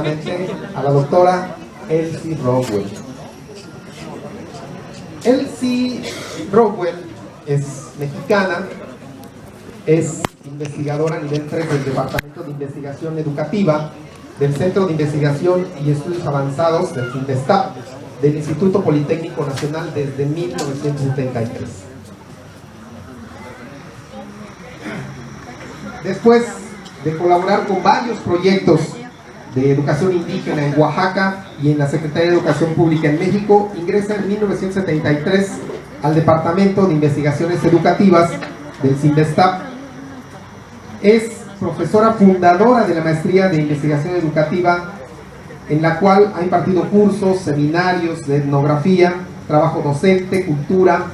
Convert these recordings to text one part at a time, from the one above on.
precisamente a la doctora Elsie Rockwell. Elsie Rockwell es mexicana, es investigadora a nivel 3 del Departamento de Investigación Educativa del Centro de Investigación y Estudios Avanzados del CINVESTAP del Instituto Politécnico Nacional desde 1973. Después de colaborar con varios proyectos de educación indígena en Oaxaca y en la Secretaría de Educación Pública en México, ingresa en 1973 al Departamento de Investigaciones Educativas del CINVESTAP. Es profesora fundadora de la Maestría de Investigación Educativa, en la cual ha impartido cursos, seminarios de etnografía, trabajo docente, cultura,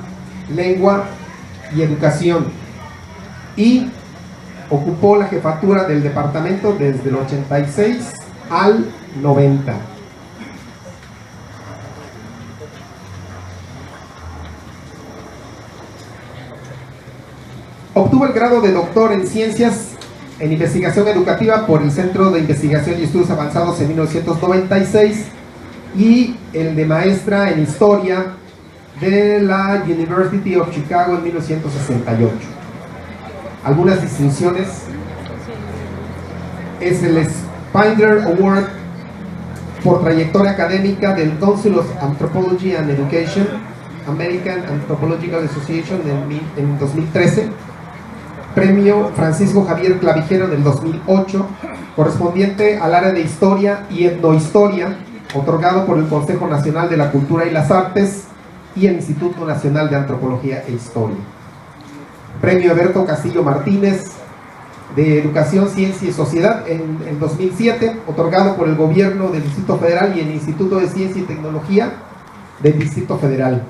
lengua y educación. Y ocupó la jefatura del departamento desde el 86 al 90. Obtuvo el grado de doctor en Ciencias en Investigación Educativa por el Centro de Investigación y Estudios Avanzados en 1996 y el de maestra en Historia de la University of Chicago en 1968. Algunas distinciones: es el Spindler Award por trayectoria académica del Council of Anthropology and Education, American Anthropological Association en 2013, Premio Francisco Javier Clavijero del 2008, correspondiente al área de Historia y Etnohistoria, otorgado por el Consejo Nacional de la Cultura y las Artes y el Instituto Nacional de Antropología e Historia. Premio Eberto Castillo Martínez de Educación, Ciencia y Sociedad en el 2007, otorgado por el Gobierno del Distrito Federal y el Instituto de Ciencia y Tecnología del Distrito Federal.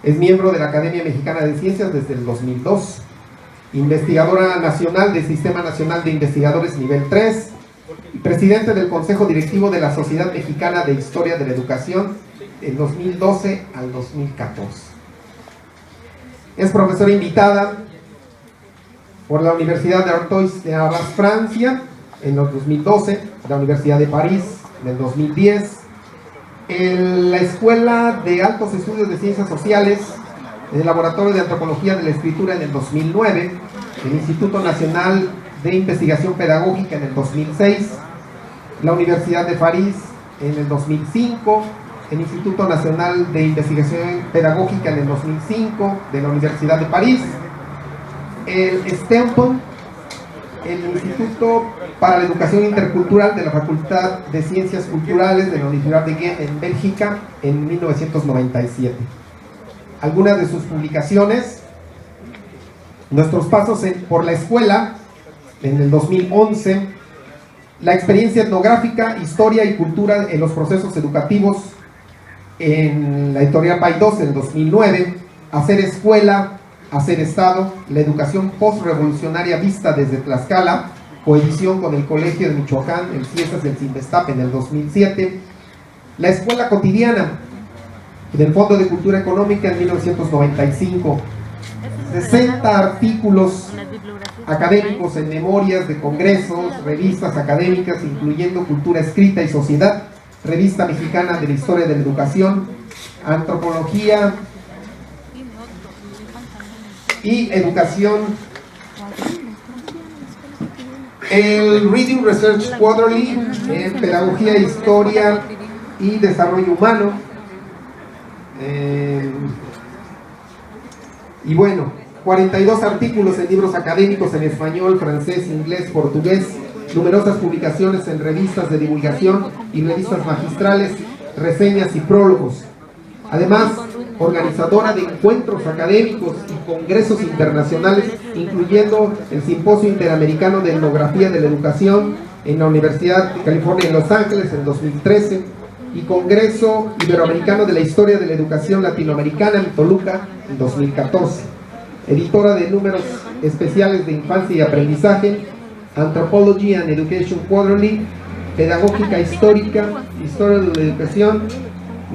Es miembro de la Academia Mexicana de Ciencias desde el 2002. Investigadora nacional del Sistema Nacional de Investigadores nivel 3 y presidente del Consejo Directivo de la Sociedad Mexicana de Historia de la Educación del 2012 al 2014. Es profesora invitada por la Universidad de Artois de Arras, Francia, en el 2012, la Universidad de París en el 2010, en la Escuela de Altos Estudios de Ciencias Sociales, en el Laboratorio de Antropología de la Escritura en el 2009, el Instituto Nacional de Investigación Pedagógica en el 2006, la Universidad de París en el 2005, el Instituto Nacional de Investigación Pedagógica en el 2005 de la Universidad de París, el STEMPON, el Instituto para la Educación Intercultural de la Facultad de Ciencias Culturales de la Universidad de Ghent en Bélgica en 1997. Algunas de sus publicaciones: Nuestros pasos por la escuela en el 2011, La experiencia etnográfica, historia y cultura en los procesos educativos en la editorial Paidós en el 2009, Hacer escuela, hacer Estado, la educación postrevolucionaria vista desde Tlaxcala, coedición con el Colegio de Michoacán, el Ciesas del CINVESTAP en el 2007, La escuela cotidiana del Fondo de Cultura Económica en 1995, 60 artículos académicos en memorias de congresos, revistas académicas, incluyendo Cultura Escrita y Sociedad, Revista Mexicana de la Historia de la Educación, Antropología y Educación, el Reading Research Quarterly en Pedagogía, Historia y Desarrollo Humano, y bueno, 42 artículos en libros académicos en español, francés, inglés, portugués, numerosas publicaciones en revistas de divulgación y revistas magistrales, reseñas y prólogos. Además, organizadora de encuentros académicos y congresos internacionales, incluyendo el Simposio Interamericano de Etnografía de la Educación en la Universidad de California en Los Ángeles en 2013 y Congreso Iberoamericano de la Historia de la Educación Latinoamericana en Toluca en 2014. Editora de números especiales de infancia y aprendizaje, Anthropology and Education Quarterly, Pedagógica Histórica, Historia de la Educación,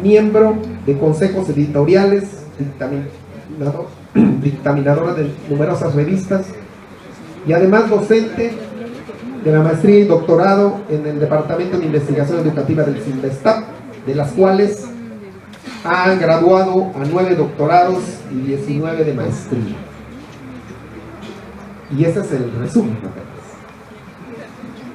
miembro de consejos editoriales, dictaminadora de numerosas revistas y además docente de la maestría y doctorado en el Departamento de Investigación Educativa del CINVESTAP, de las cuales han graduado a 9 doctorados y 19 de maestría. Y ese es el resumen.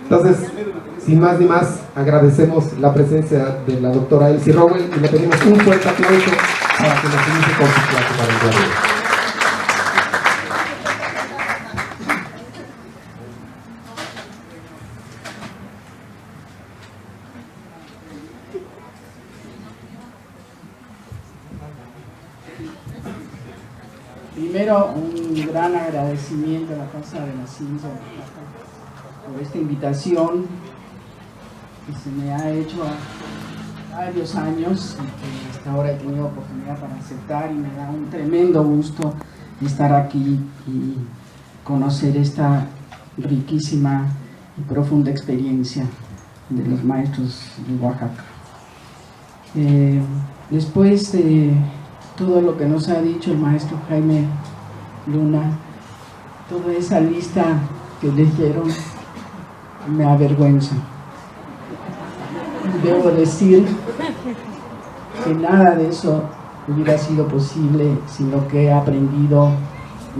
Entonces, sin más ni más, agradecemos la presencia de la doctora Elsie Rowell y le pedimos un fuerte aplauso para que nos inicie con su clase para el día de hoy. Primero, un gran agradecimiento a la Casa de la Ciencia por esta invitación que se me ha hecho a varios años y que hasta ahora he tenido oportunidad para aceptar, y me da un tremendo gusto estar aquí y conocer esta riquísima y profunda experiencia de los maestros de Oaxaca. Después de todo lo que nos ha dicho el maestro Jaime Luna, toda esa lista que leyeron, me avergüenza. Debo decir que nada de eso hubiera sido posible sin lo que he aprendido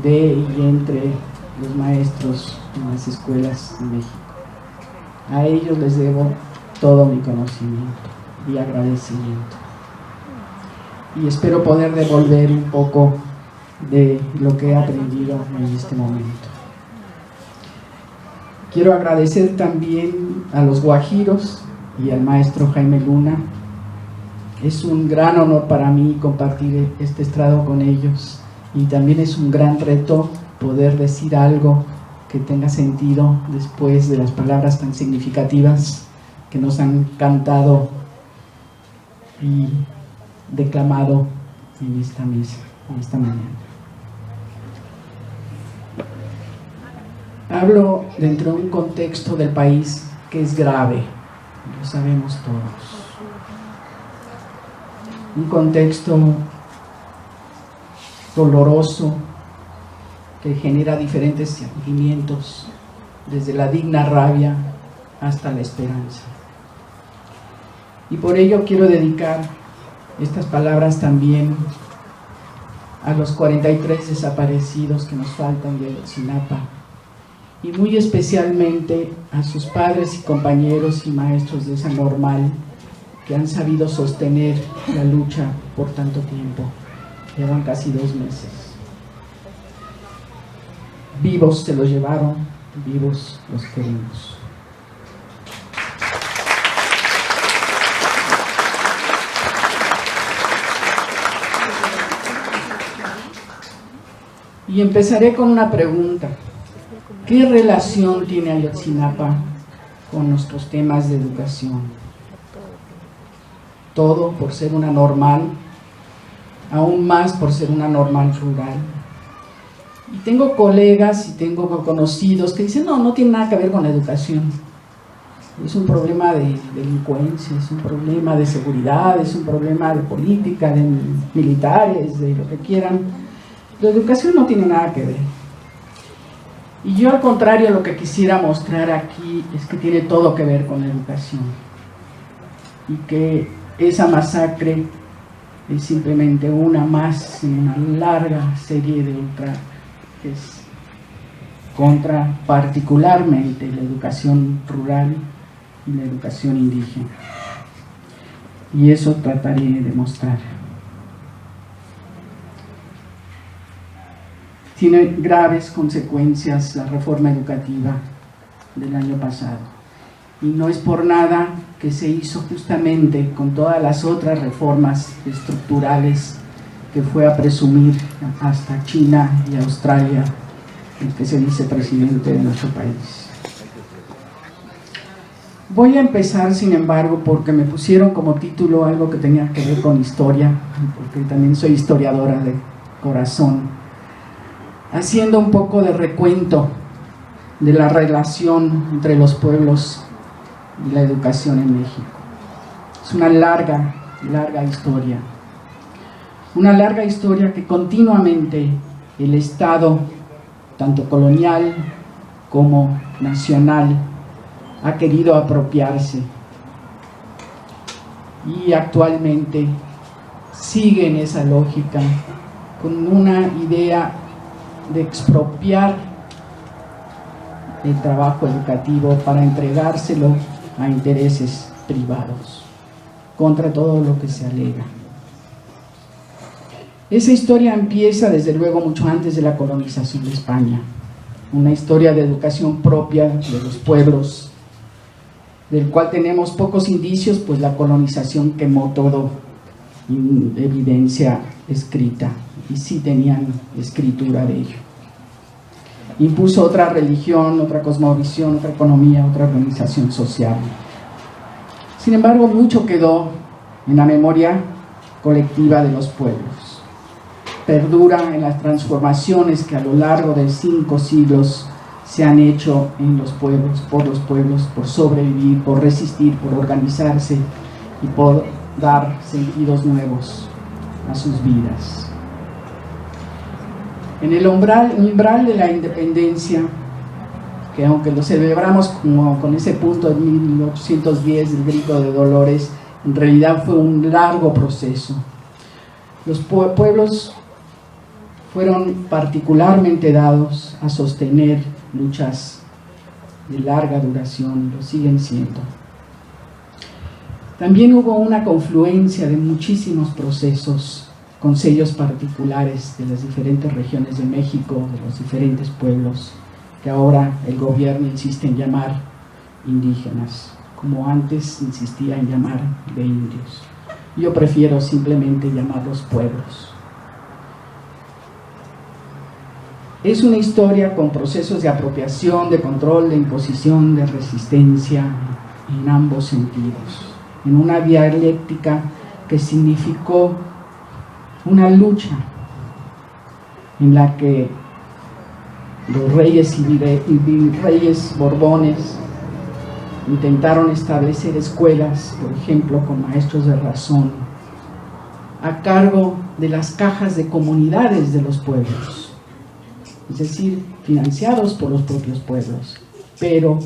de y entre los maestros en las escuelas de México. A ellos les debo todo mi conocimiento y agradecimiento. Y espero poder devolver un poco de lo que he aprendido en este momento. Quiero agradecer también a los guajiros y al maestro Jaime Luna. Es un gran honor para mí compartir este estrado con ellos, y también es un gran reto poder decir algo que tenga sentido después de las palabras tan significativas que nos han cantado y declamado en esta mesa, en esta mañana. Hablo dentro de un contexto del país que es grave, lo sabemos todos. Un contexto doloroso que genera diferentes sentimientos, desde la digna rabia hasta la esperanza. Y por ello quiero dedicar estas palabras también a los 43 desaparecidos que nos faltan de Ayotzinapa, y muy especialmente a sus padres y compañeros y maestros de esa normal que han sabido sostener la lucha por tanto tiempo. Llevan casi 2 meses. Vivos se los llevaron, vivos los queremos. Y empezaré con una pregunta. ¿Qué relación tiene Ayotzinapa con nuestros temas de educación? Todo por ser una normal, aún más por ser una normal rural. Y tengo colegas y tengo conocidos que dicen, no tiene nada que ver con la educación. Es un problema de delincuencia, es un problema de seguridad, es un problema de política, de militares, de lo que quieran. La educación no tiene nada que ver. Y yo, al contrario, lo que quisiera mostrar aquí es que tiene todo que ver con la educación, y que esa masacre es simplemente una más en una larga serie de otras, que es contra particularmente la educación rural y la educación indígena. Y eso trataré de mostrar. Tiene graves consecuencias la reforma educativa del año pasado. Y no es por nada que se hizo justamente con todas las otras reformas estructurales que fue a presumir hasta China y Australia el que se dice presidente de nuestro país. Voy a empezar, sin embargo, porque me pusieron como título algo que tenía que ver con historia, porque también soy historiadora de corazón, haciendo un poco de recuento de la relación entre los pueblos y la educación en México. Es una larga historia. Una larga historia que continuamente el Estado, tanto colonial como nacional, ha querido apropiarse y actualmente sigue en esa lógica con una idea de expropiar el trabajo educativo para entregárselo a intereses privados, contra todo lo que se alega. Esa historia empieza desde luego mucho antes de la colonización de España, una historia de educación propia de los pueblos, del cual tenemos pocos indicios, pues la colonización quemó todo en evidencia escrita, y sí tenían escritura de ello. Impuso otra religión, otra cosmovisión, otra economía, otra organización social. Sin embargo, mucho quedó en la memoria colectiva de los pueblos. Perdura en las transformaciones que a lo largo de 5 siglos se han hecho en los pueblos, por sobrevivir, por resistir, por organizarse y por dar sentidos nuevos a sus vidas. En el umbral de la independencia, que aunque lo celebramos como con ese punto de 1810 del Grito de Dolores, en realidad fue un largo proceso. Los pueblos fueron particularmente dados a sostener luchas de larga duración, y lo siguen siendo. También hubo una confluencia de muchísimos procesos con sellos particulares de las diferentes regiones de México, de los diferentes pueblos, que ahora el gobierno insiste en llamar indígenas, como antes insistía en llamar de indios. Yo prefiero simplemente llamarlos pueblos. Es una historia con procesos de apropiación, de control, de imposición, de resistencia en ambos sentidos, en una dialéctica que significó una lucha en la que los reyes y virreyes borbones intentaron establecer escuelas, por ejemplo, con maestros de razón, a cargo de las cajas de comunidades de los pueblos, es decir, financiados por los propios pueblos, pero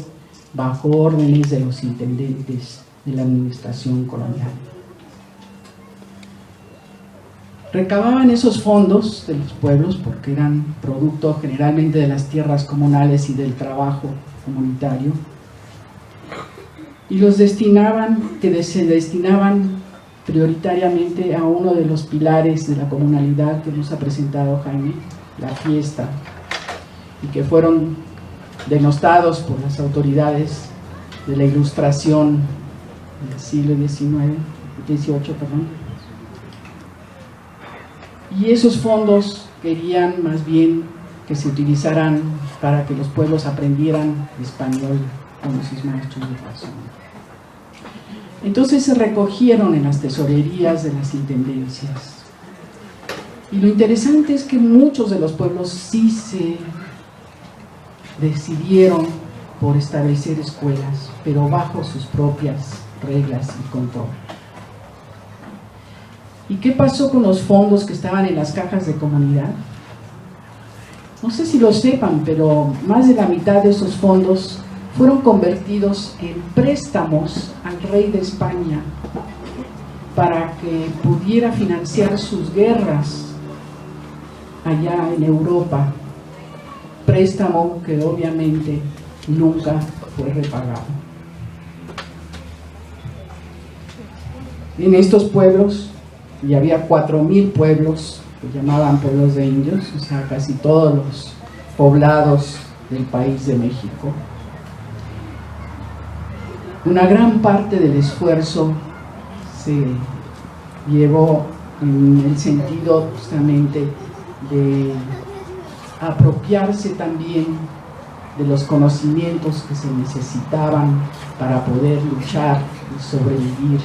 bajo órdenes de los intendentes de la administración colonial. Recababan esos fondos de los pueblos porque eran producto generalmente de las tierras comunales y del trabajo comunitario, y los se destinaban prioritariamente a uno de los pilares de la comunalidad que nos ha presentado Jaime, la fiesta, y que fueron denostados por las autoridades de la Ilustración del siglo XVIII, y esos fondos querían más bien que se utilizaran para que los pueblos aprendieran español con sus maestros de razón. Entonces se recogieron en las tesorerías de las intendencias, y lo interesante es que muchos de los pueblos sí se decidieron por establecer escuelas, pero bajo sus propias reglas y control. ¿Y qué pasó con los fondos que estaban en las cajas de comunidad? No sé si lo sepan, pero más de la mitad de esos fondos fueron convertidos en préstamos al rey de España para que pudiera financiar sus guerras allá en Europa, préstamo que obviamente nunca fue repagado. En estos pueblos, y había 4,000 pueblos que llamaban pueblos de indios, o sea, casi todos los poblados del país de México. Una gran parte del esfuerzo se llevó en el sentido justamente de apropiarse también de los conocimientos que se necesitaban para poder luchar y sobrevivir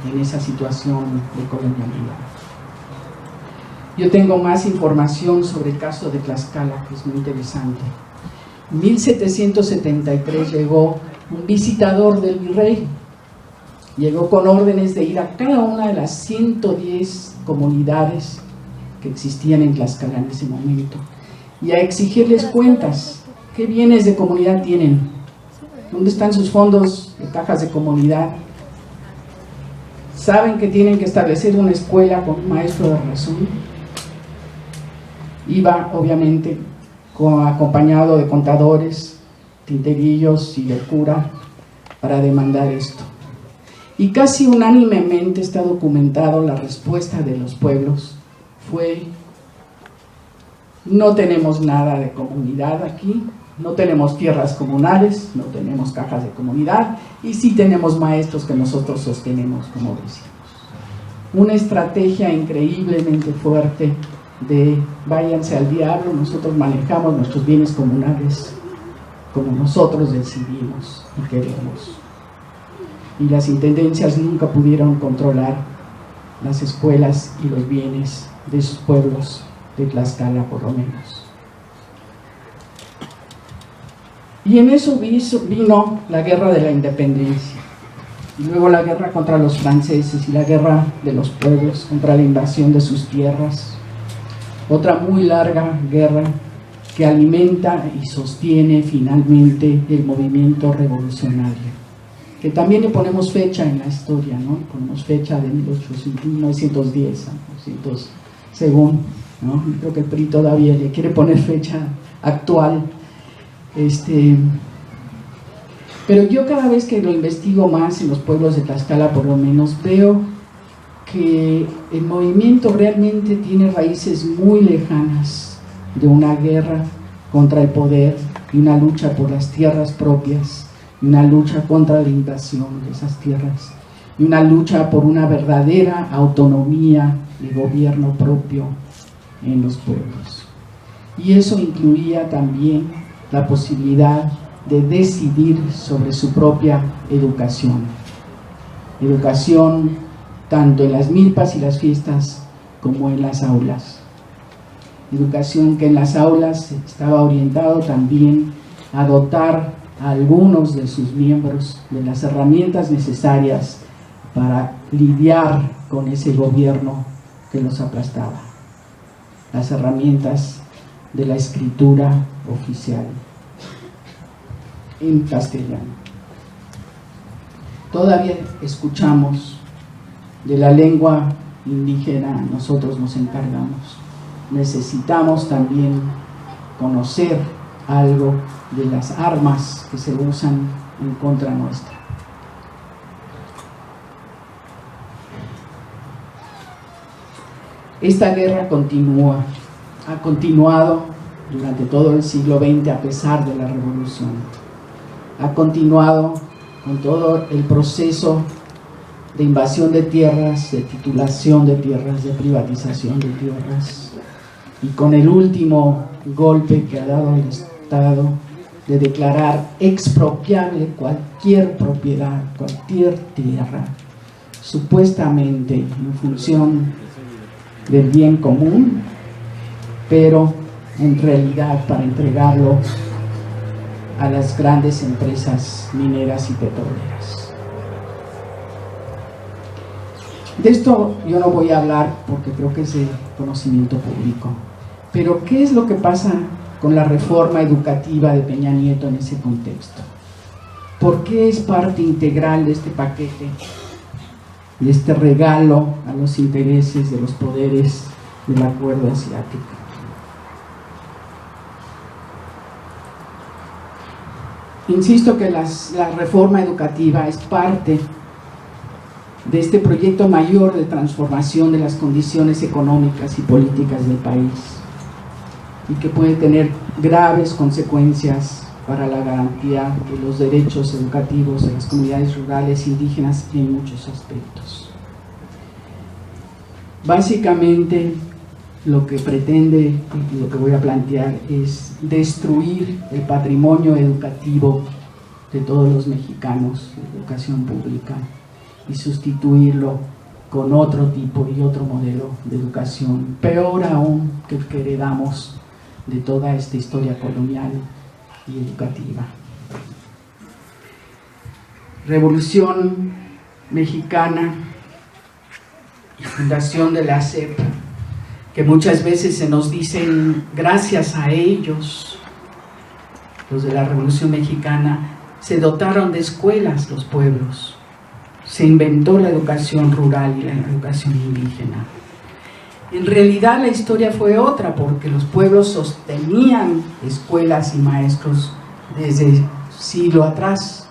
en esa situación de colonialidad. Yo tengo más información sobre el caso de Tlaxcala, que es muy interesante. En 1773 llegó un visitador del virrey, llegó con órdenes de ir a cada una de las 110 comunidades que existían en Tlaxcala en ese momento y a exigirles cuentas. ¿Qué bienes de comunidad tienen? ¿Dónde están sus fondos de cajas de comunidad? ¿Saben que tienen que establecer una escuela con un maestro de razón? Iba, obviamente, acompañado de contadores, tinterillos y del cura para demandar esto. Y casi unánimemente está documentado la respuesta de los pueblos. Fue: no tenemos nada de comunidad aquí, no tenemos tierras comunales, no tenemos cajas de comunidad, y sí tenemos maestros que nosotros sostenemos como vecinos. Una estrategia increíblemente fuerte de váyanse al diablo, nosotros manejamos nuestros bienes comunales como nosotros decidimos y queremos. Y las intendencias nunca pudieron controlar las escuelas y los bienes de sus pueblos, de Tlaxcala por lo menos. Y en eso vino la guerra de la independencia, y luego la guerra contra los franceses y la guerra de los pueblos contra la invasión de sus tierras. Otra muy larga guerra que alimenta y sostiene finalmente el movimiento revolucionario, que también le ponemos fecha en la historia, ¿no? Ponemos fecha de 1910 a 1900, según, ¿no? Creo que el PRI todavía le quiere poner fecha actual. Pero yo cada vez que lo investigo más en los pueblos de Tlaxcala, por lo menos, veo que el movimiento realmente tiene raíces muy lejanas de una guerra contra el poder y una lucha por las tierras propias, y una lucha contra la invasión de esas tierras, y una lucha por una verdadera autonomía de gobierno propio en los pueblos. Y eso incluía también la posibilidad de decidir sobre su propia educación. Educación tanto en las milpas y las fiestas como en las aulas. Educación que en las aulas estaba orientado también a dotar a algunos de sus miembros de las herramientas necesarias para lidiar con ese gobierno que los aplastaba. Las herramientas de la escritura oficial en castellano. Todavía escuchamos de la lengua indígena, nosotros nos encargamos. Necesitamos también conocer algo de las armas que se usan en contra nuestra. Esta guerra continúa, ha continuado durante todo el siglo XX a pesar de la revolución. Ha continuado con todo el proceso de invasión de tierras, de titulación de tierras, de privatización de tierras, y con el último golpe que ha dado el Estado de declarar expropiable cualquier propiedad, cualquier tierra, supuestamente en función del bien común, pero en realidad para entregarlo a las grandes empresas mineras y petroleras. De esto yo no voy a hablar porque creo que es de conocimiento público, pero ¿qué es lo que pasa con la reforma educativa de Peña Nieto en ese contexto? ¿Por qué es parte integral de este paquete, de este regalo a los intereses de los poderes del acuerdo asiático? Insisto que la reforma educativa es parte de este proyecto mayor de transformación de las condiciones económicas y políticas del país, y que puede tener graves consecuencias para la garantía de los derechos educativos de las comunidades rurales indígenas en muchos aspectos. Básicamente, lo que pretende y lo que voy a plantear es destruir el patrimonio educativo de todos los mexicanos de educación pública y sustituirlo con otro tipo y otro modelo de educación, peor aún que el que heredamos de toda esta historia colonial y educativa. Revolución Mexicana y fundación de la SEP, que muchas veces se nos dicen gracias a ellos, los de la Revolución Mexicana, se dotaron de escuelas los pueblos, se inventó la educación rural y la educación indígena. En realidad la historia fue otra, porque los pueblos sostenían escuelas y maestros desde siglo atrás.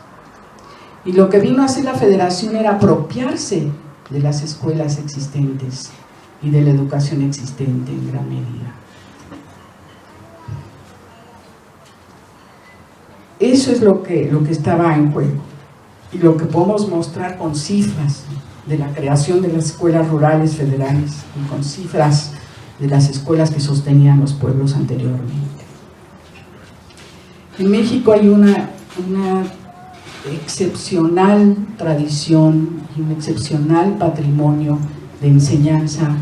Y lo que vino a hacer la federación era apropiarse de las escuelas existentes y de la educación existente en gran medida. Eso es lo que estaba en juego y lo que podemos mostrar con cifras de la creación de las escuelas rurales federales y con cifras de las escuelas que sostenían los pueblos anteriormente. En México hay una excepcional tradición y un excepcional patrimonio de enseñanza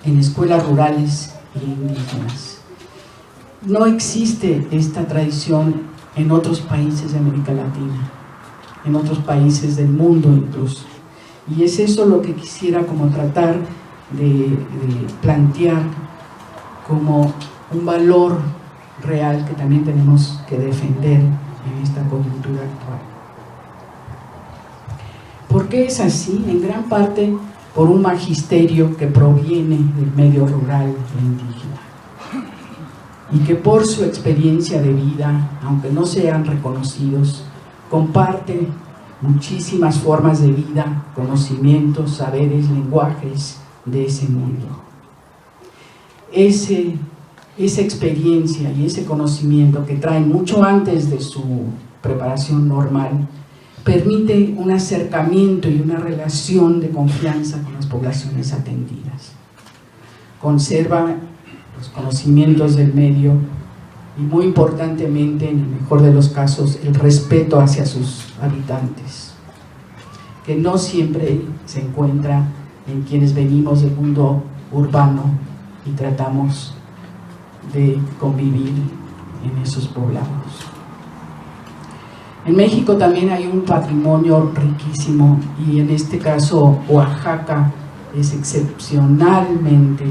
en escuelas rurales e indígenas. No existe esta tradición en otros países de América Latina, en otros países del mundo incluso. Y es eso lo que quisiera como tratar de plantear como un valor real que también tenemos que defender en esta coyuntura actual. ¿Por qué es así? En gran parte por un magisterio que proviene del medio rural e indígena y que por su experiencia de vida, aunque no sean reconocidos, comparte muchísimas formas de vida, conocimientos, saberes, lenguajes de ese mundo. Esa experiencia y ese conocimiento que traen mucho antes de su preparación normal permite un acercamiento y una relación de confianza con las poblaciones atendidas. Conserva los conocimientos del medio y, muy importantemente, en el mejor de los casos, el respeto hacia sus habitantes, que no siempre se encuentra en quienes venimos del mundo urbano y tratamos de convivir en esos poblados. En México también hay un patrimonio riquísimo y en este caso Oaxaca es excepcionalmente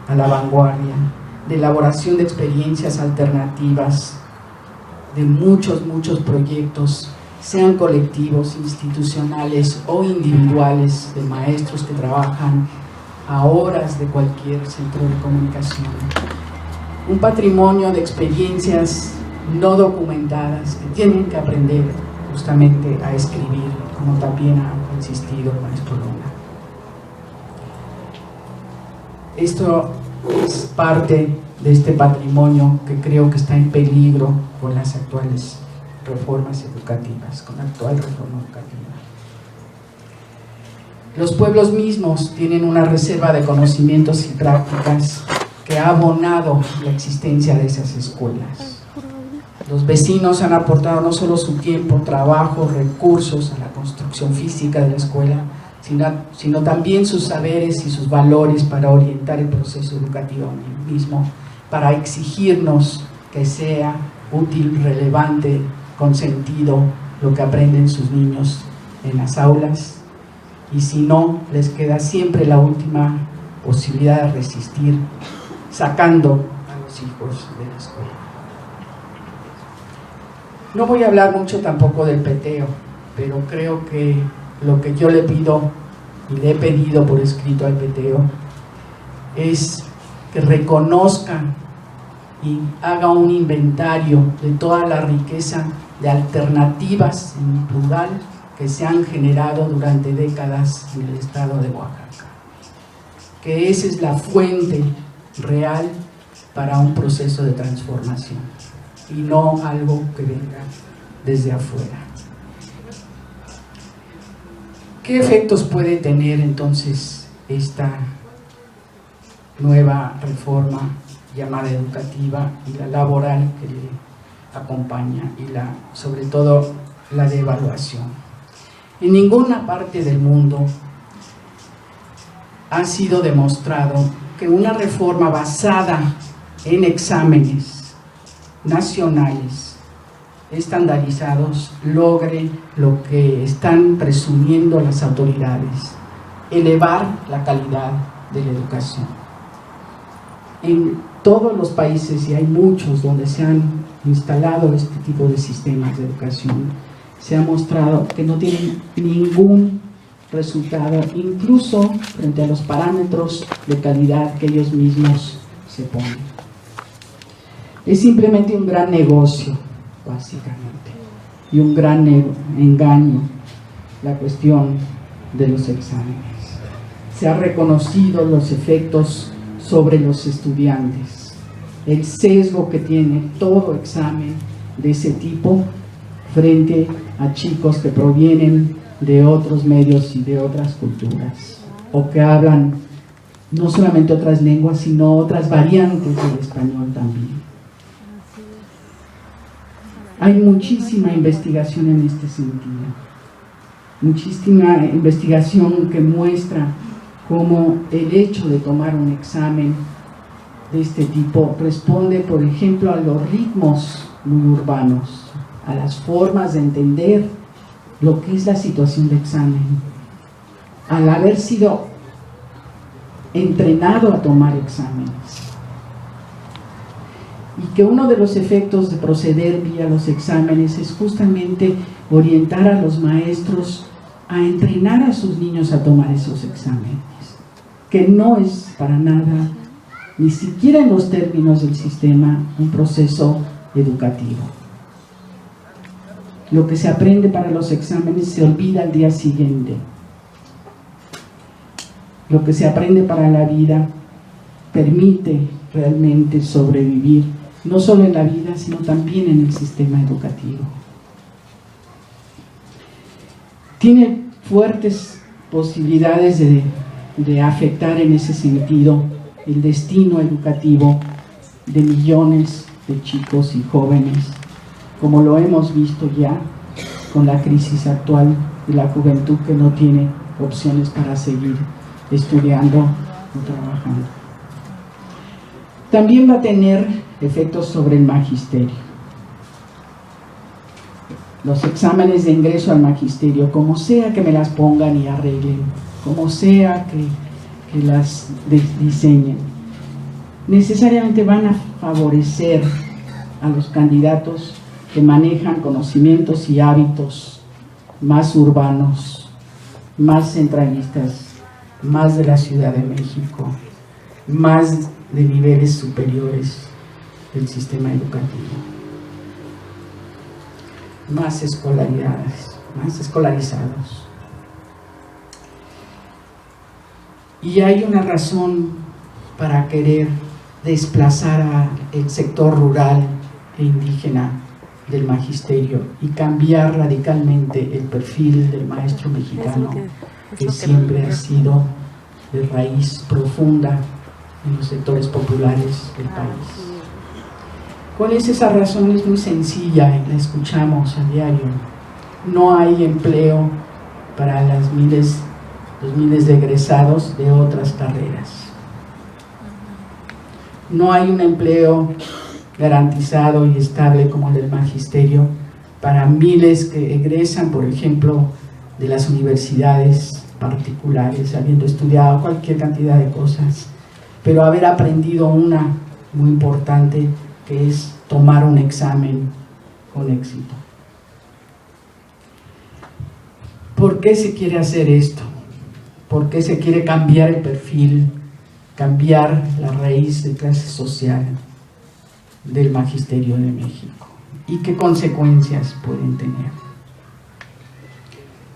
a la vanguardia de elaboración de experiencias alternativas, de muchos proyectos, sean colectivos, institucionales o individuales, de maestros que trabajan a horas de cualquier centro de comunicación. Un patrimonio de experiencias no documentadas que tienen que aprender justamente a escribir, como también ha insistido el maestro Luna. Esto es parte de este patrimonio que creo que está en peligro con las actuales reformas educativas, con la actual reforma educativa. Los pueblos mismos tienen una reserva de conocimientos y prácticas que ha abonado la existencia de esas escuelas. Los vecinos han aportado no solo su tiempo, trabajo, recursos a la construcción física de la escuela, sino también sus saberes y sus valores para orientar el proceso educativo mismo, para exigirnos que sea útil, relevante, con sentido lo que aprenden sus niños en las aulas, y si no, les queda siempre la última posibilidad de resistir, sacando a los hijos de la escuela. No voy a hablar mucho tampoco del peteo, pero creo que lo que yo le pido y le he pedido por escrito al peteo es que reconozca y haga un inventario de toda la riqueza de alternativas en plural que se han generado durante décadas en el estado de Oaxaca, que esa es la fuente real para un proceso de transformación y no algo que venga desde afuera. ¿Qué efectos puede tener entonces esta nueva reforma llamada educativa y la laboral que le acompaña y sobre todo la de evaluación? En ninguna parte del mundo ha sido demostrado que una reforma basada en exámenes nacionales estandarizados logre lo que están presumiendo las autoridades: elevar la calidad de la educación. En todos los países, y hay muchos donde se han instalado este tipo de sistemas de educación, se ha mostrado que no tienen ningún resultado, incluso frente a los parámetros de calidad que ellos mismos se ponen. Es simplemente un gran negocio, básicamente, y un gran engaño la cuestión de los exámenes. Se ha reconocido los efectos sobre los estudiantes, el sesgo que tiene todo examen de ese tipo frente a chicos que provienen de otros medios y de otras culturas, o que hablan no solamente otras lenguas, sino otras variantes del español también. Hay muchísima investigación en este sentido, muchísima investigación que muestra cómo el hecho de tomar un examen de este tipo responde, por ejemplo, a los ritmos muy urbanos, a las formas de entender lo que es la situación de examen, al haber sido entrenado a tomar exámenes. Y que uno de los efectos de proceder vía los exámenes es justamente orientar a los maestros a entrenar a sus niños a tomar esos exámenes, que no es para nada, ni siquiera en los términos del sistema, un proceso educativo. Lo que se aprende para los exámenes se olvida al día siguiente. Lo que se aprende para la vida permite realmente sobrevivir, no solo en la vida, sino también en el sistema educativo. Tiene fuertes posibilidades de afectar en ese sentido el destino educativo de millones de chicos y jóvenes, como lo hemos visto ya con la crisis actual de la juventud que no tiene opciones para seguir estudiando o trabajando. También va a tener efectos sobre el magisterio. Los exámenes de ingreso al magisterio, como sea que me las pongan y arreglen, como sea que las diseñen, necesariamente van a favorecer a los candidatos que manejan conocimientos y hábitos más urbanos, más centralistas, más de la Ciudad de México, más de niveles superiores del sistema educativo, más escolarizados. Y hay una razón para querer desplazar al sector rural e indígena del magisterio y cambiar radicalmente el perfil del maestro mexicano, que siempre ha sido de raíz profunda en los sectores populares del país. ¿Cuál es esa razón? Es muy sencilla y la escuchamos a diario. No hay empleo para los miles de egresados de otras carreras. No hay un empleo garantizado y estable como el del magisterio para miles que egresan, por ejemplo, de las universidades particulares, habiendo estudiado cualquier cantidad de cosas, pero haber aprendido una muy importante, que es tomar un examen con éxito. ¿Por qué se quiere hacer esto? ¿Por qué se quiere cambiar el perfil, cambiar la raíz de clase social del magisterio de México? ¿Y qué consecuencias pueden tener?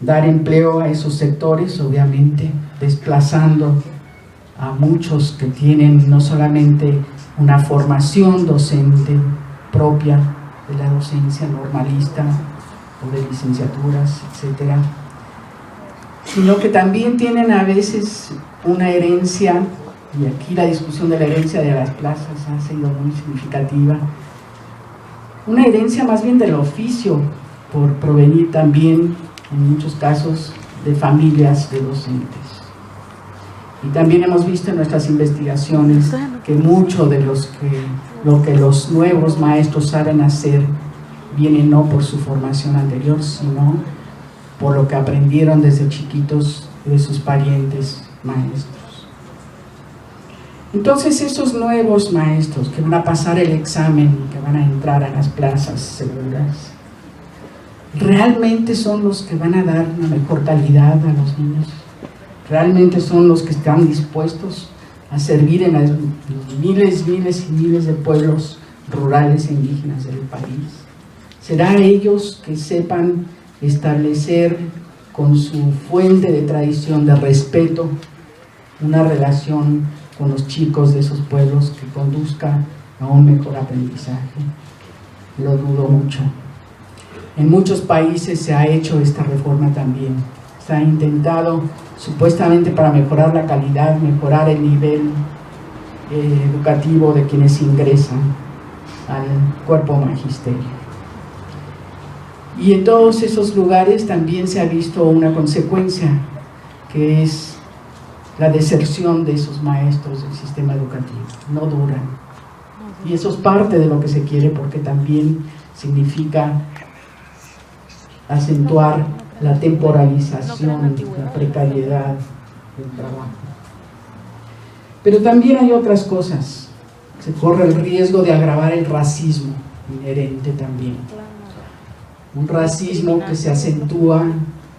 Dar empleo a esos sectores, obviamente, desplazando a muchos que tienen no solamente una formación docente propia de la docencia normalista o de licenciaturas, etcétera, sino que también tienen a veces una herencia, y aquí la discusión de la herencia de las plazas ha sido muy significativa, una herencia más bien del oficio, por provenir también, en muchos casos, de familias de docentes. Y también hemos visto en nuestras investigaciones que mucho de lo que los nuevos maestros saben hacer viene no por su formación anterior, sino por lo que aprendieron desde chiquitos de sus parientes maestros. Entonces esos nuevos maestros que van a pasar el examen, que van a entrar a las plazas seguras, ¿realmente son los que van a dar una mejor calidad a los niños? ¿Realmente son los que están dispuestos a servir en los miles y miles de pueblos rurales e indígenas del país? ¿Será ellos que sepan establecer con su fuente de tradición, de respeto, una relación con los chicos de esos pueblos que conduzca a un mejor aprendizaje? Lo dudo mucho. En muchos países se ha hecho esta reforma también. Se ha intentado supuestamente para mejorar la calidad, mejorar el nivel educativo de quienes ingresan al cuerpo magisterio. Y en todos esos lugares también se ha visto una consecuencia, que es la deserción de esos maestros del sistema educativo. No duran. Y eso es parte de lo que se quiere, porque también significa acentuar la temporalización, la precariedad del trabajo. Pero también hay otras cosas. Se corre el riesgo de agravar el racismo inherente también. Un racismo que se acentúa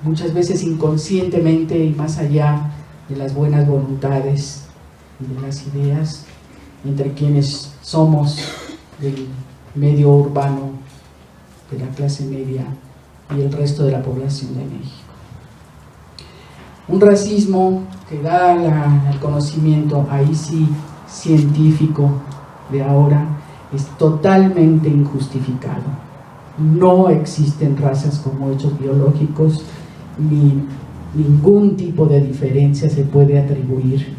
muchas veces inconscientemente y más allá de las buenas voluntades y de las ideas entre quienes somos del medio urbano, de la clase media y el resto de la población de México. Un racismo que da el conocimiento, ahí sí, científico de ahora, es totalmente injustificado. No existen razas como hechos biológicos, ni ningún tipo de diferencia se puede atribuir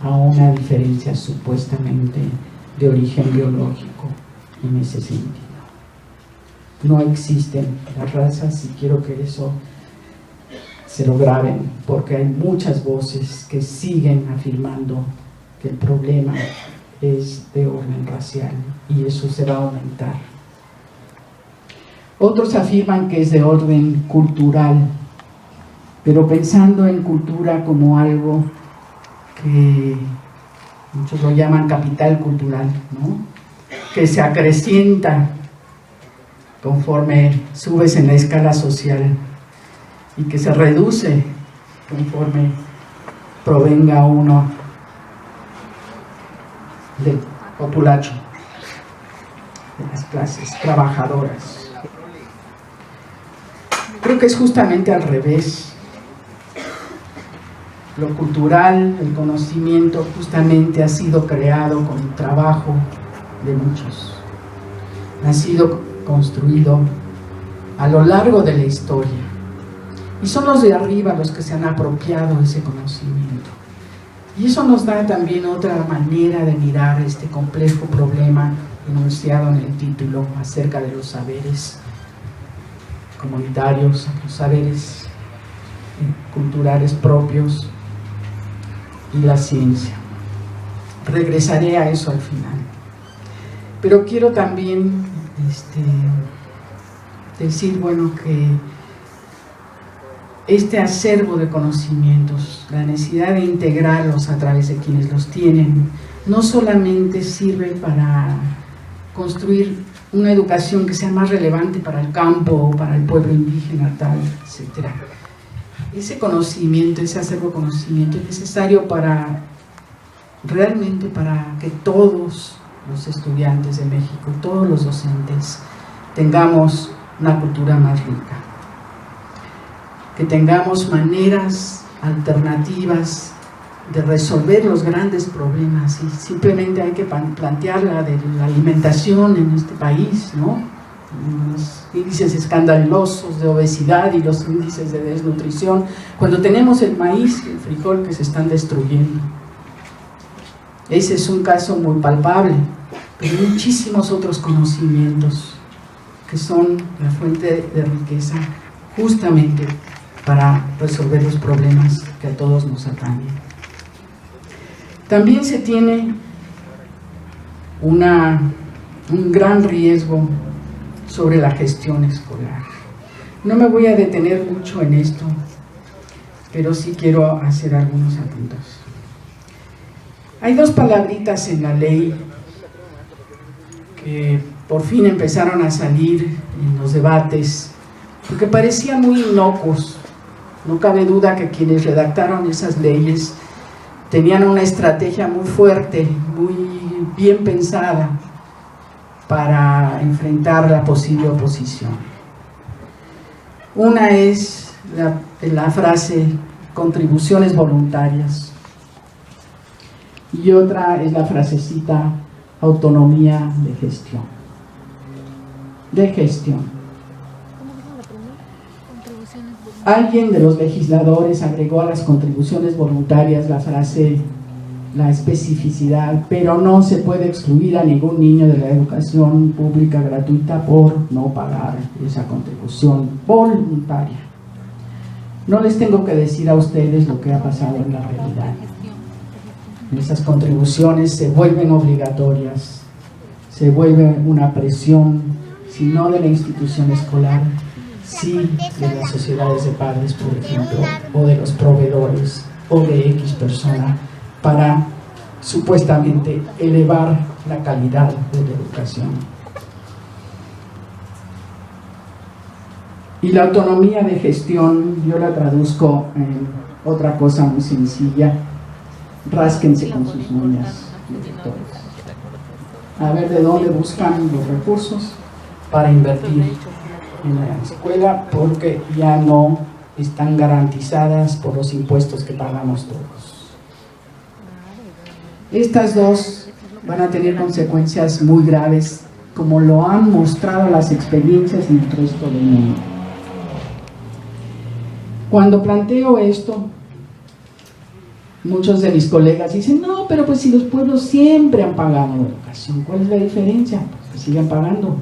a una diferencia supuestamente de origen biológico en ese sentido. No existen las razas, y quiero que eso se lo graben, porque hay muchas voces que siguen afirmando que el problema es de orden racial y eso se va a aumentar. Otros afirman que es de orden cultural, pero pensando en cultura como algo que muchos lo llaman capital cultural, ¿no? Que se acrecienta conforme subes en la escala social y que se reduce conforme provenga uno del populacho, de las clases trabajadoras. Creo que es justamente al revés. Lo cultural, el conocimiento, justamente ha sido creado con el trabajo de muchos. Ha sido construido a lo largo de la historia. Y son los de arriba los que se han apropiado de ese conocimiento. Y eso nos da también otra manera de mirar este complejo problema enunciado en el título acerca de los saberes comunitarios, los saberes culturales propios y la ciencia. Regresaré a eso al final. Pero quiero también decir, bueno, que este acervo de conocimientos, la necesidad de integrarlos a través de quienes los tienen, no solamente sirve para construir una educación que sea más relevante para el campo o para el pueblo indígena, tal, etc. Ese conocimiento, ese acervo de conocimiento es necesario realmente para que todos los estudiantes de México, todos los docentes, tengamos una cultura más rica, que tengamos maneras alternativas de resolver los grandes problemas. Y simplemente hay que plantear la de la alimentación en este país, ¿no? Los índices escandalosos de obesidad y los índices de desnutrición, cuando tenemos el maíz y el frijol que se están destruyendo. Ese es un caso muy palpable, pero hay muchísimos otros conocimientos que son la fuente de riqueza justamente para resolver los problemas que a todos nos atañen. También se tiene un gran riesgo sobre la gestión escolar. No me voy a detener mucho en esto, pero sí quiero hacer algunos apuntes. Hay dos palabritas en la ley que por fin empezaron a salir en los debates, porque parecían muy inocuos. No cabe duda que quienes redactaron esas leyes tenían una estrategia muy fuerte, muy bien pensada para enfrentar la posible oposición. Una es la frase contribuciones voluntarias y otra es la frasecita autonomía de gestión. Alguien de los legisladores agregó a las contribuciones voluntarias la frase, la especificidad, pero no se puede excluir a ningún niño de la educación pública gratuita por no pagar esa contribución voluntaria. No les tengo que decir a ustedes lo que ha pasado en la realidad. Esas contribuciones se vuelven obligatorias, se vuelve una presión, si no de la institución escolar, sí de las sociedades de padres, por ejemplo, o de los proveedores, o de X persona, para supuestamente elevar la calidad de la educación. Y la autonomía de gestión, yo la traduzco en otra cosa muy sencilla: rásquense con sus uñas, directores. A ver de dónde buscan los recursos para invertir en la escuela, porque ya no están garantizadas por los impuestos que pagamos todos. Estas dos van a tener consecuencias muy graves, como lo han mostrado las experiencias en el resto del mundo. Cuando planteo esto, muchos de mis colegas dicen: no, pero pues si los pueblos siempre han pagado la educación, ¿cuál es la diferencia? Pues que sigan pagando.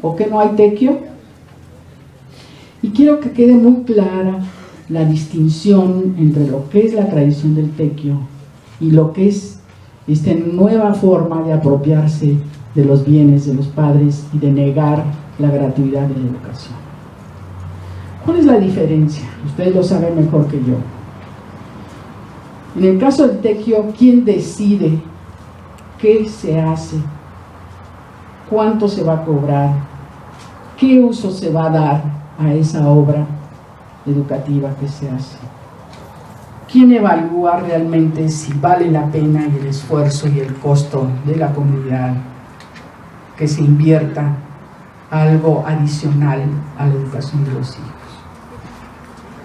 ¿O que no hay tequio? Y quiero que quede muy clara la distinción entre lo que es la tradición del tequio y lo que es esta nueva forma de apropiarse de los bienes de los padres y de negar la gratuidad de la educación. ¿Cuál es la diferencia? Ustedes lo saben mejor que yo. En el caso del tequio, ¿quién decide qué se hace? ¿Cuánto se va a cobrar? ¿Qué uso se va a dar a esa obra educativa que se hace? ¿Quién evalúa realmente si vale la pena y el esfuerzo y el costo de la comunidad que se invierta algo adicional a la educación de los hijos?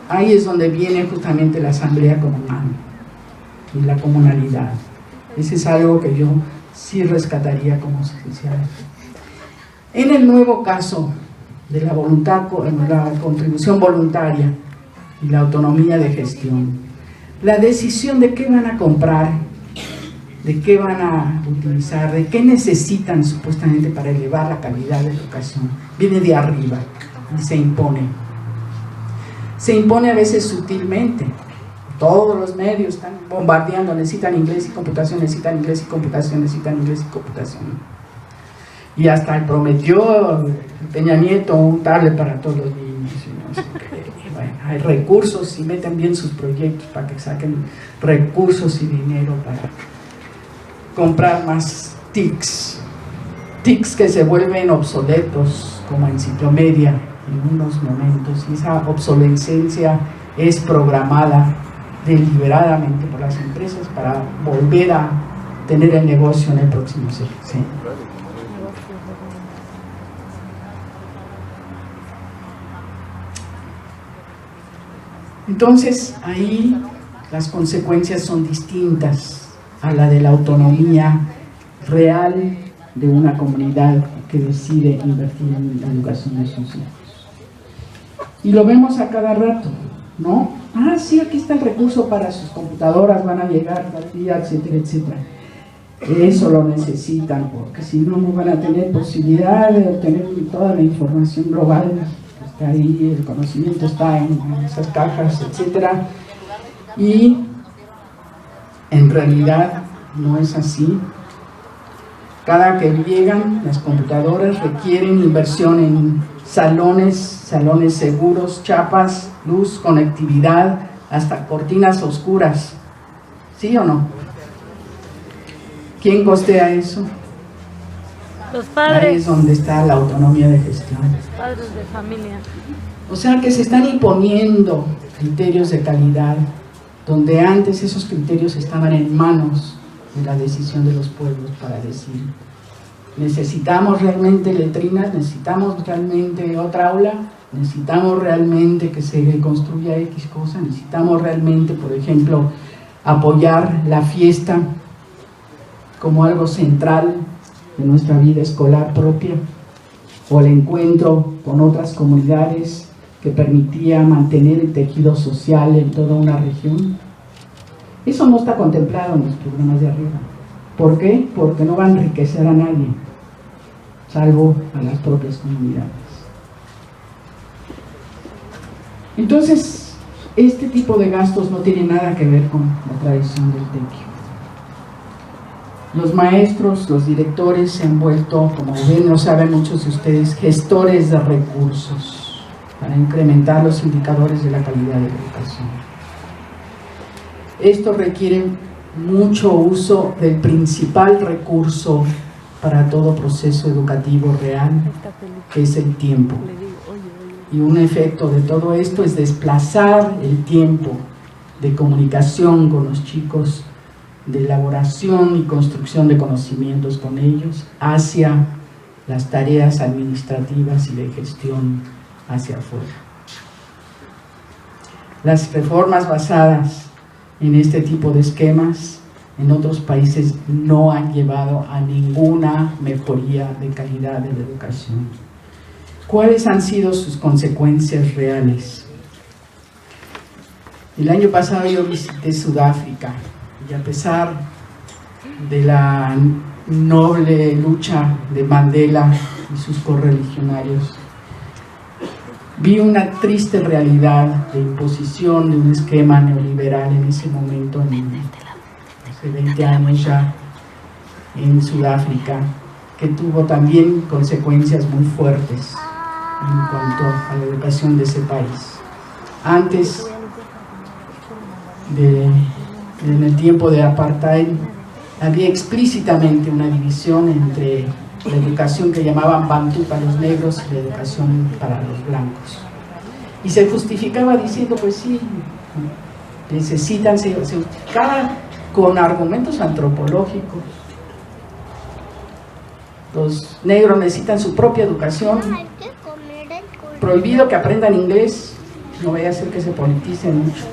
Ahí es donde viene justamente la asamblea comunal y la comunalidad. Ese es algo que yo sí rescataría como esencial. En el nuevo caso de la voluntad, la contribución voluntaria y la autonomía de gestión, la decisión de qué van a comprar, de qué van a utilizar, de qué necesitan supuestamente para elevar la calidad de la educación, viene de arriba y se impone. Se impone a veces sutilmente. Todos los medios están bombardeando: necesitan inglés y computación, necesitan inglés y computación, necesitan inglés y computación. Y hasta prometió Peña Nieto un tablet para todos los niños. Y no sé qué. Bueno, hay recursos y meten bien sus proyectos para que saquen recursos y dinero para comprar más TICs. TICs que se vuelven obsoletos como enciclomedia en unos momentos, y esa obsolescencia es programada deliberadamente por las empresas para volver a tener el negocio en el próximo sexenio. Entonces, ahí las consecuencias son distintas a la de la autonomía real de una comunidad que decide invertir en la educación de sus hijos. Y lo vemos a cada rato, ¿no? Ah, sí, aquí está el recurso para sus computadoras, van a llegar tal día, etcétera, etcétera. Eso lo necesitan, porque si no, no van a tener posibilidad de obtener toda la información global. Está ahí, el conocimiento está en esas cajas, etcétera. Y en realidad no es así. Cada que llegan las computadoras requieren inversión en salones seguros, chapas, luz, conectividad, hasta cortinas oscuras. ¿Sí o no? ¿Quién costea eso? Los padres. Ahí es donde está la autonomía de gestión. Los padres de familia. O sea que se están imponiendo criterios de calidad, donde antes esos criterios estaban en manos de la decisión de los pueblos para decir, necesitamos realmente letrinas, necesitamos realmente otra aula, necesitamos realmente que se construya X cosa, necesitamos realmente, por ejemplo, apoyar la fiesta como algo central de nuestra vida escolar propia, o el encuentro con otras comunidades que permitía mantener el tejido social en toda una región. Eso no está contemplado en los programas de arriba. ¿Por qué? Porque no va a enriquecer a nadie, salvo a las propias comunidades. Entonces, este tipo de gastos no tiene nada que ver con la tradición del tequio. Los maestros, los directores se han vuelto, como bien lo saben muchos de ustedes, gestores de recursos para incrementar los indicadores de la calidad de la educación. Esto requiere mucho uso del principal recurso para todo proceso educativo real, que es el tiempo. Y un efecto de todo esto es desplazar el tiempo de comunicación con los chicos, de elaboración y construcción de conocimientos con ellos, hacia las tareas administrativas y de gestión hacia afuera. Las reformas basadas en este tipo de esquemas en otros países no han llevado a ninguna mejoría de calidad de la educación. ¿Cuáles han sido sus consecuencias reales? El año pasado yo visité Sudáfrica y a pesar de la noble lucha de Mandela y sus correligionarios, vi una triste realidad de imposición de un esquema neoliberal en ese momento, hace 20 años ya, en Sudáfrica, que tuvo también consecuencias muy fuertes en cuanto a la educación de ese país. Antes en el tiempo de apartheid, había explícitamente una división entre la educación que llamaban Bantu para los negros y la educación para los blancos. Y se justificaba diciendo, pues sí, se justificaba con argumentos antropológicos. Los negros necesitan su propia educación, prohibido que aprendan inglés, no vaya a ser que se politicen mucho.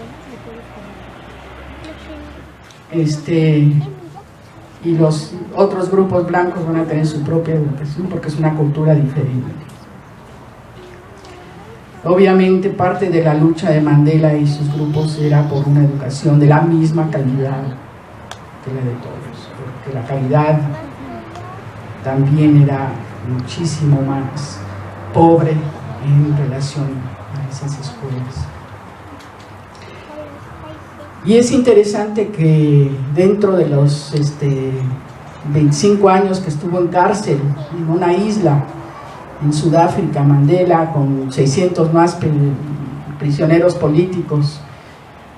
Y los otros grupos blancos van a tener su propia educación porque es una cultura diferente. Obviamente parte de la lucha de Mandela y sus grupos era por una educación de la misma calidad que la de todos, porque la calidad también era muchísimo más pobre en relación a esas escuelas. Y es interesante que dentro de los 25 años que estuvo en cárcel en una isla en Sudáfrica, Mandela, con 600 más prisioneros políticos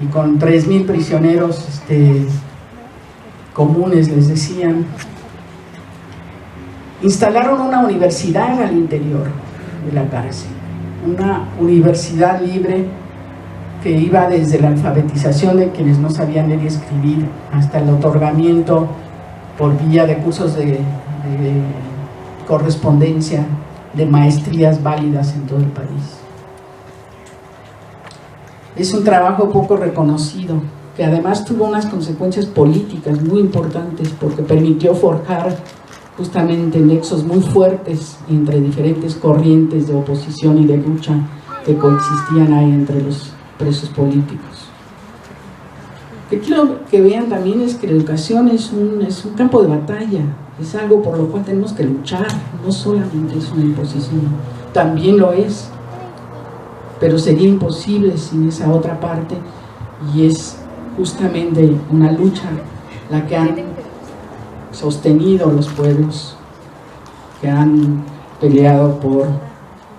y con 3.000 prisioneros comunes, les decían, instalaron una universidad al interior de la cárcel, una universidad libre que iba desde la alfabetización de quienes no sabían leer y escribir hasta el otorgamiento por vía de cursos de correspondencia de maestrías válidas en todo el país. Es un trabajo poco reconocido, que además tuvo unas consecuencias políticas muy importantes porque permitió forjar justamente nexos muy fuertes entre diferentes corrientes de oposición y de lucha que coexistían ahí entre los presos políticos. Lo que quiero que vean también es que la educación es un campo de batalla, es algo por lo cual tenemos que luchar, no solamente es una imposición, también lo es, pero sería imposible sin esa otra parte, y es justamente una lucha la que han sostenido los pueblos que han peleado por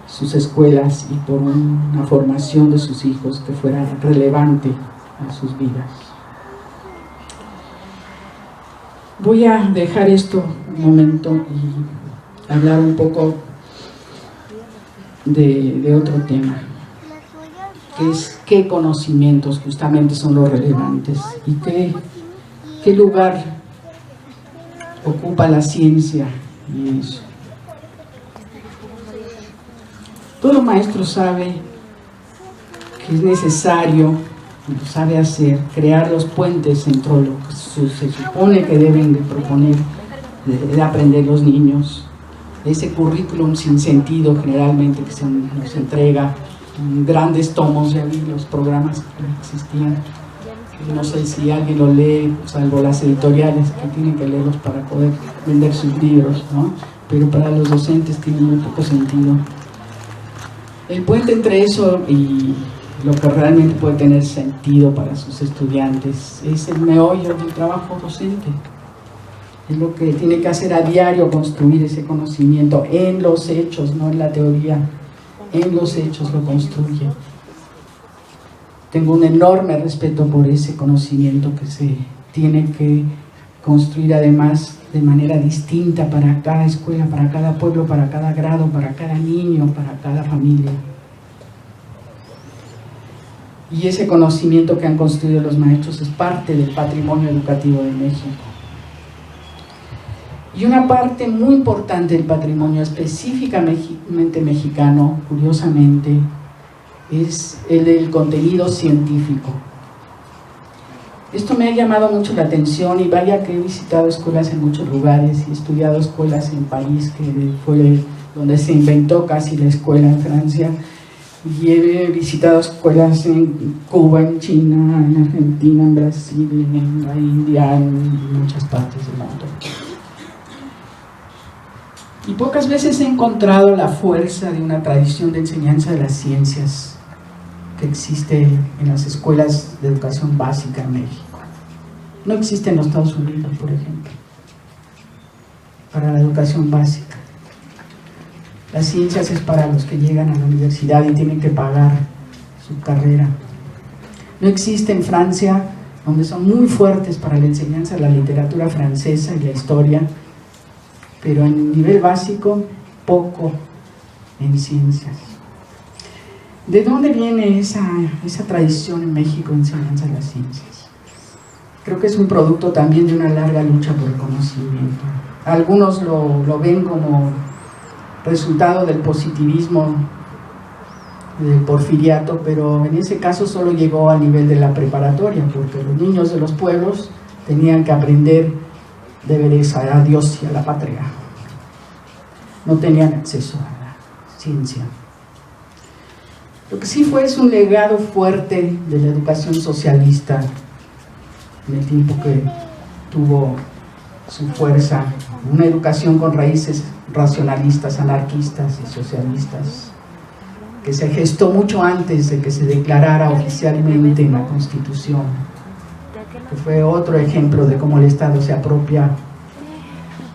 sus escuelas y por una formación de sus hijos que fuera relevante a sus vidas. Voy a dejar esto un momento y hablar un poco de otro tema, que es qué conocimientos justamente son los relevantes y qué lugar ocupa la ciencia en eso. Todo maestro sabe que es necesario, lo sabe hacer, crear los puentes entre lo que se supone que deben de proponer, de aprender los niños, ese currículum sin sentido generalmente que se nos entrega en grandes tomos. Ya vi los programas que existían, no sé si alguien lo lee, salvo las editoriales que tienen que leerlos para poder vender sus libros, ¿no? Pero para los docentes tiene muy poco sentido. El puente entre eso y lo que realmente puede tener sentido para sus estudiantes es el meollo del trabajo docente. Es lo que tiene que hacer a diario, construir ese conocimiento en los hechos, no en la teoría. En los hechos lo construye. Tengo un enorme respeto por ese conocimiento que se tiene que construir además de manera distinta para cada escuela, para cada pueblo, para cada grado, para cada niño, para cada familia. Y ese conocimiento que han construido los maestros es parte del patrimonio educativo de México. Y una parte muy importante del patrimonio específicamente mexicano, curiosamente, es el del contenido científico. Esto me ha llamado mucho la atención y vaya que he visitado escuelas en muchos lugares y he estudiado escuelas en París, que fue donde se inventó casi la escuela en Francia, y he visitado escuelas en Cuba, en China, en Argentina, en Brasil, en la India, en muchas partes del mundo. Y pocas veces he encontrado la fuerza de una tradición de enseñanza de las ciencias que existe en las escuelas de educación básica en México. No existe en los Estados Unidos, por ejemplo, para la educación básica. Las ciencias es para los que llegan a la universidad y tienen que pagar su carrera. No existe en Francia, donde son muy fuertes para la enseñanza de la literatura francesa y la historia, pero en nivel básico, poco en ciencias. ¿De dónde viene esa tradición en México de enseñanza de las ciencias? Creo que es un producto también de una larga lucha por el conocimiento. Algunos lo ven como resultado del positivismo del porfiriato, pero en ese caso solo llegó a nivel de la preparatoria, porque los niños de los pueblos tenían que aprender deberes a Dios y a la patria. No tenían acceso a la ciencia. Lo que sí es un legado fuerte de la educación socialista en el tiempo que tuvo su fuerza, una educación con raíces racionalistas, anarquistas y socialistas, que se gestó mucho antes de que se declarara oficialmente en la Constitución, que fue otro ejemplo de cómo el Estado se apropia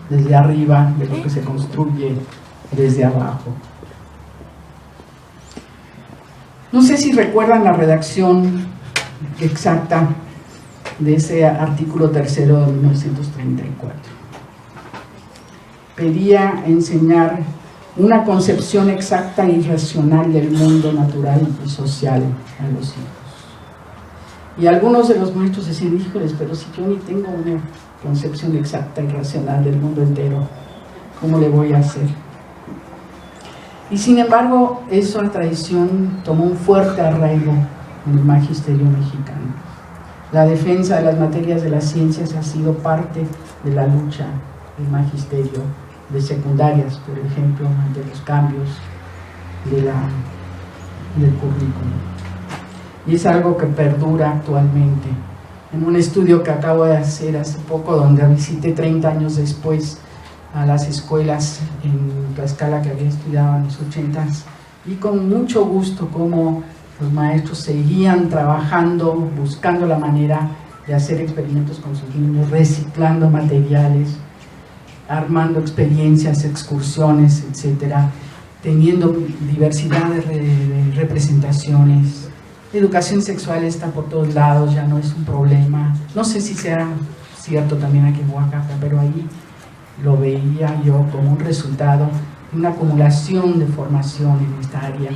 desde arriba de lo que se construye desde abajo. No sé si recuerdan la redacción exacta de ese artículo 3º de 1934. Pedía enseñar una concepción exacta y racional del mundo natural y social a los hijos. Y algunos de los maestros decían, híjoles, pero si yo ni tengo una concepción exacta y racional del mundo entero, ¿cómo le voy a hacer? Y sin embargo, esa tradición tomó un fuerte arraigo en el magisterio mexicano. La defensa de las materias de las ciencias ha sido parte de la lucha del magisterio de secundarias, por ejemplo, ante los cambios del currículum. Y es algo que perdura actualmente. En un estudio que acabo de hacer hace poco, donde visité 30 años después a las escuelas en Tlaxcala que había estudiado en los 80s, y con mucho gusto cómo los maestros seguían trabajando, buscando la manera de hacer experimentos con sus niños, reciclando materiales, armando experiencias, excursiones, etcétera, teniendo diversidad de representaciones. La educación sexual está por todos lados, ya no es un problema. No sé si sea cierto también aquí en Oaxaca, pero ahí lo veía yo como un resultado de una acumulación de formación en esta área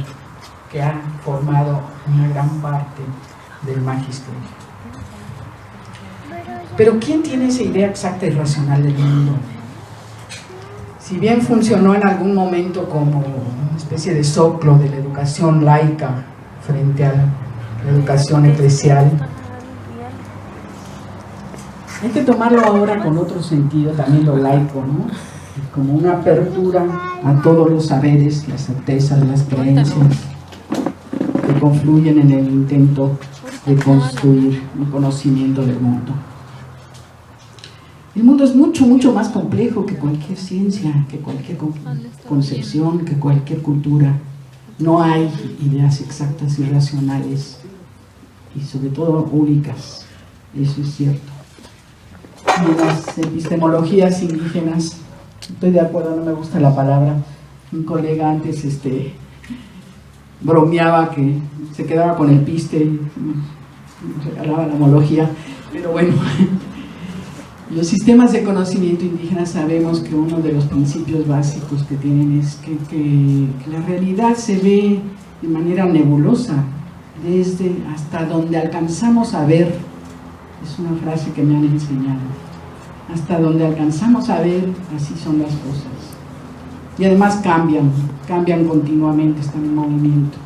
que ha formado una gran parte del magisterio. Pero ¿quién tiene esa idea exacta y racional del mundo? Si bien funcionó en algún momento como una especie de soclo de la educación laica frente a la educación eclesial, hay que tomarlo ahora con otro sentido, también lo laico, ¿no? Como una apertura a todos los saberes, las certezas, las creencias que confluyen en el intento de construir un conocimiento del mundo. El mundo es mucho, mucho más complejo que cualquier ciencia, que cualquier concepción, que cualquier cultura. No hay ideas exactas y racionales, y sobre todo únicas, eso es cierto. Y en las epistemologías indígenas, estoy de acuerdo, no me gusta la palabra, un colega antes bromeaba que se quedaba con el piste y regalaba la homología, pero bueno, los sistemas de conocimiento indígena sabemos que uno de los principios básicos que tienen es que la realidad se ve de manera nebulosa, desde hasta donde alcanzamos a ver, es una frase que me han enseñado, hasta donde alcanzamos a ver, así son las cosas. Y además cambian continuamente, están en movimiento.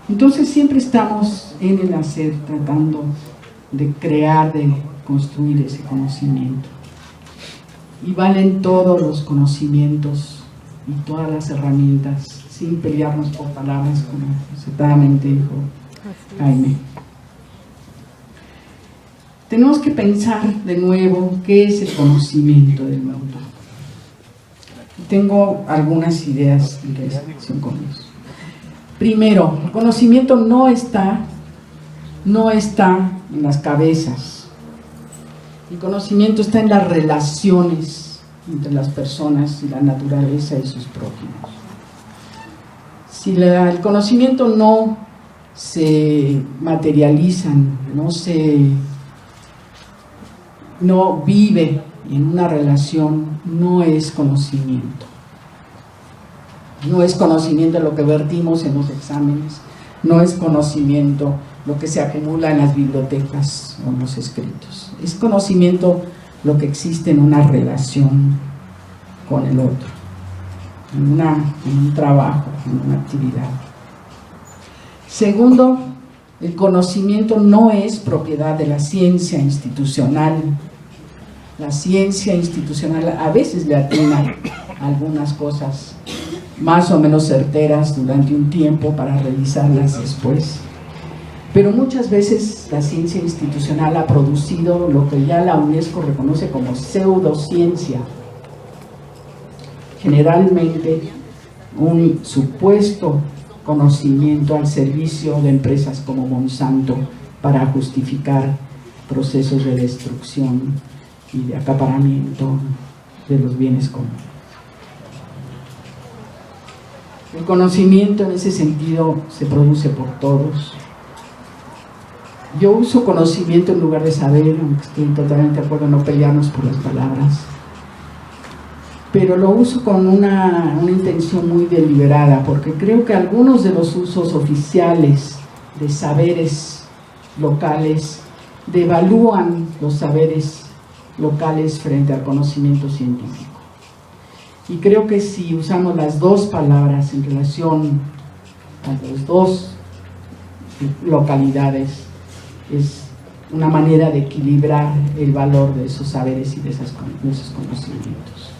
Entonces siempre estamos en el hacer, tratando de crear, de construir ese conocimiento. Y valen todos los conocimientos y todas las herramientas, sin pelearnos por palabras, como acertadamente dijo Jaime. Tenemos que pensar de nuevo qué es el conocimiento del mundo. Tengo algunas ideas en relación con eso. Primero, el conocimiento no está en las cabezas. El conocimiento está en las relaciones entre las personas y la naturaleza y sus prójimos. Si el conocimiento no se materializa, no vive en una relación, no es conocimiento. No es conocimiento lo que vertimos en los exámenes, no es conocimiento lo que se acumula en las bibliotecas o en los escritos. Es conocimiento lo que existe en una relación con el otro, en un trabajo, en una actividad. Segundo, el conocimiento no es propiedad de la ciencia institucional. La ciencia institucional a veces le atina algunas cosas más o menos certeras durante un tiempo para revisarlas después. Pero muchas veces la ciencia institucional ha producido lo que ya la UNESCO reconoce como pseudociencia. Generalmente un supuesto conocimiento al servicio de empresas como Monsanto para justificar procesos de destrucción y de acaparamiento de los bienes comunes. El conocimiento en ese sentido se produce por todos. Yo uso conocimiento en lugar de saber, aunque estoy totalmente de acuerdo en no pelearnos por las palabras, pero lo uso con una intención muy deliberada, porque creo que algunos de los usos oficiales de saberes locales devalúan los saberes locales frente al conocimiento científico. Y creo que si usamos las dos palabras en relación a las dos localidades, es una manera de equilibrar el valor de esos saberes y de esos conocimientos.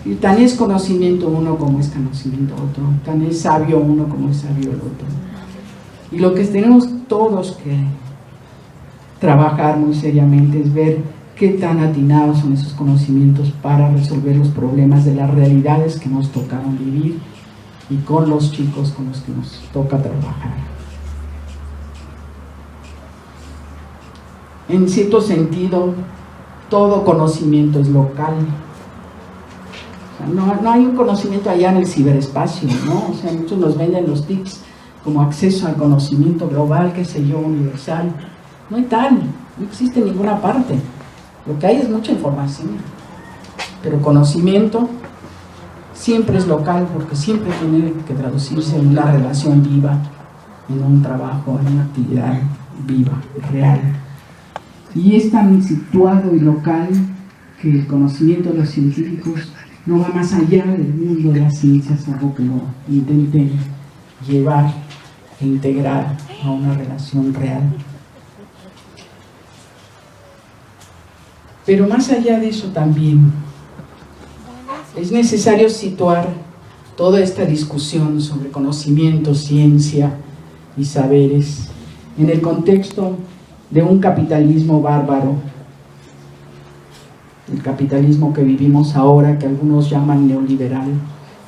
Y tan es conocimiento uno como es conocimiento otro, tan es sabio uno como es sabio el otro. Y lo que tenemos todos que trabajar muy seriamente es ver qué tan atinados son esos conocimientos para resolver los problemas de las realidades que nos tocaron vivir y con los chicos con los que nos toca trabajar. En cierto sentido, todo conocimiento es local. O sea, no hay un conocimiento allá en el ciberespacio, ¿no? O sea, muchos nos venden los TICs como acceso al conocimiento global, qué sé yo, universal. No hay tal, no existe en ninguna parte. Lo que hay es mucha información, pero conocimiento siempre es local, porque siempre tiene que traducirse en una relación viva, en un trabajo, en una actividad viva, real. Y es tan situado y local que el conocimiento de los científicos no va más allá del mundo de las ciencias, algo que lo intenten llevar e integrar a una relación real. Pero más allá de eso también es necesario situar toda esta discusión sobre conocimiento, ciencia y saberes en el contexto de un capitalismo bárbaro, el capitalismo que vivimos ahora, que algunos llaman neoliberal,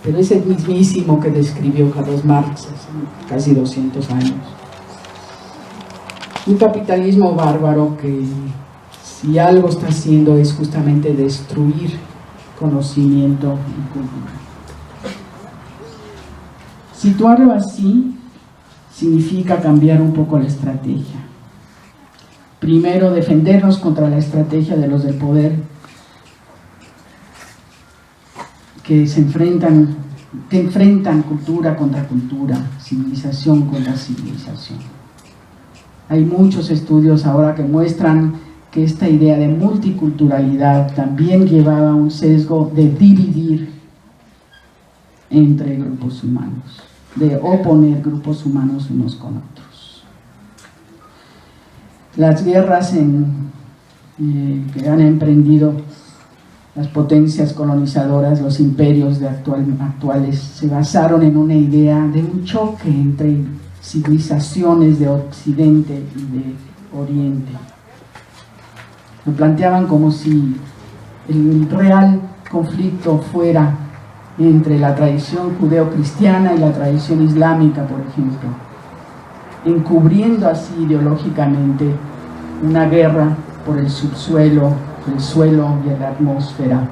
pero es el mismísimo que describió Carlos Marx hace casi 200 años. Un capitalismo bárbaro que, si algo está haciendo, es justamente destruir conocimiento y cultura. Situarlo así significa cambiar un poco la estrategia. Primero, defendernos contra la estrategia de los del poder, que enfrentan cultura contra cultura, civilización contra civilización. Hay muchos estudios ahora que muestran que esta idea de multiculturalidad también llevaba un sesgo de dividir entre grupos humanos, de oponer grupos humanos unos con otros. Las guerras que han emprendido las potencias colonizadoras, los imperios actuales, se basaron en una idea de un choque entre civilizaciones de Occidente y de Oriente. Lo planteaban como si el real conflicto fuera entre la tradición judeocristiana y la tradición islámica, por ejemplo, encubriendo así ideológicamente una guerra por el subsuelo, el suelo y la atmósfera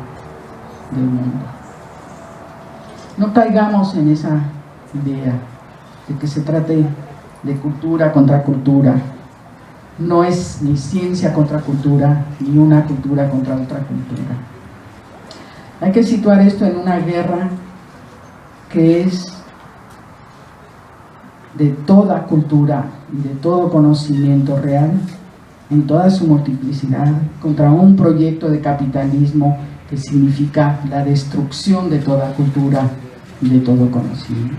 del mundo. No caigamos en esa idea de que se trate de cultura contra cultura. No es ni ciencia contra cultura, ni una cultura contra otra cultura. Hay que situar esto en una guerra que es de toda cultura y de todo conocimiento real, en toda su multiplicidad, contra un proyecto de capitalismo que significa la destrucción de toda cultura y de todo conocimiento.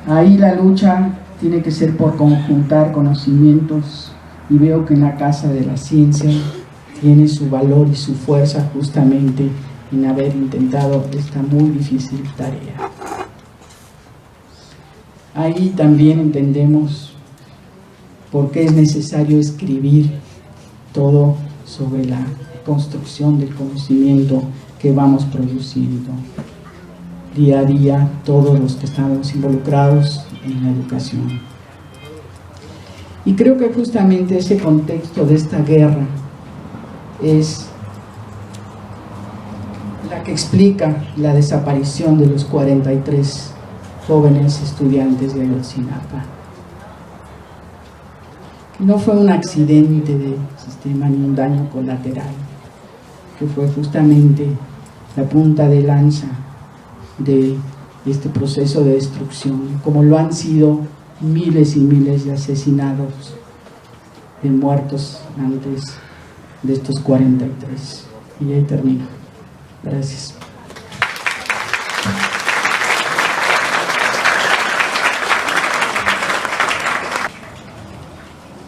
Ahí la lucha tiene que ser por conjuntar conocimientos, y veo que en la Casa de la Ciencia tiene su valor y su fuerza justamente en haber intentado esta muy difícil tarea. Ahí también entendemos por qué es necesario escribir todo sobre la construcción del conocimiento que vamos produciendo día a día, todos los que estamos involucrados en la educación. Y creo que justamente ese contexto de esta guerra es la que explica la desaparición de los 43 jóvenes estudiantes de Ayotzinapa. No fue un accidente de sistema ni un daño colateral, que fue justamente la punta de lanza de este proceso de destrucción, como lo han sido miles y miles de asesinados, de muertos antes de estos 43. Y ahí termino. Gracias.